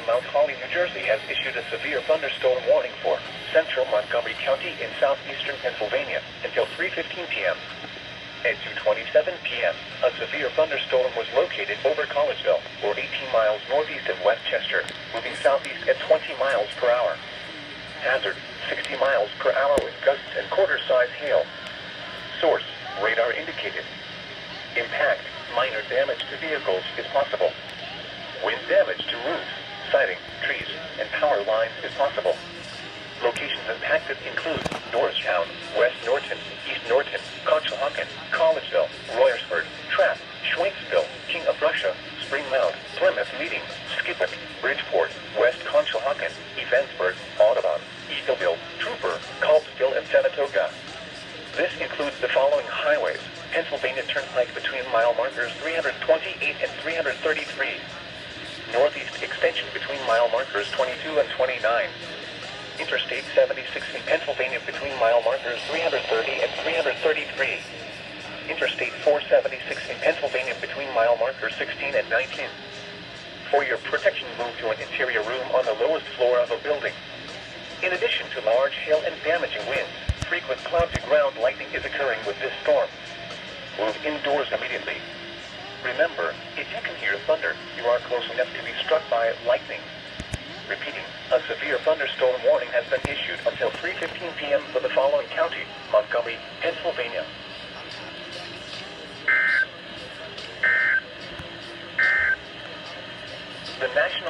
Mount Holly, New Jersey has issued a severe thunderstorm warning for central Montgomery County in southeastern Pennsylvania until 3:15 p.m. At 2:27 p.m., a severe thunderstorm was located over Collegeville, or 18 miles northeast of Westchester, moving southeast at 20 miles per hour. Hazard, 60 miles per hour with gusts and quarter-size hail. Source, radar indicated. Impact, minor damage to vehicles is possible. Wind damage to roofs, siding, trees, and power lines is possible. Locations impacted include Norristown, West Norton, East Norton, Conshohocken, Collegeville, Royersford, Trapp, Schwenksville, King of Prussia, Spring Mount, Plymouth Meeting, Skippack, Bridgeport, West Conshohocken, Evansburg, Audubon, Eagleville, Trooper, Culpsville, and Saratoga. This includes the following highways: Pennsylvania Turnpike between mile markers 328 and 333. Northeast extension between mile markers 22 and 29. Interstate 76 in Pennsylvania between mile markers 330 and 333. Interstate 476 in Pennsylvania between mile markers 16 and 19. For your protection, move to an interior room on the lowest floor of a building. In addition to large hail and damaging winds, frequent cloud-to-ground lightning is occurring with this storm. Move indoors immediately. Remember, if you can hear thunder, you are close enough to be struck by lightning. Repeating, a severe thunderstorm warning has been issued until 3:15 p.m. for the following county: Montgomery, Pennsylvania. The National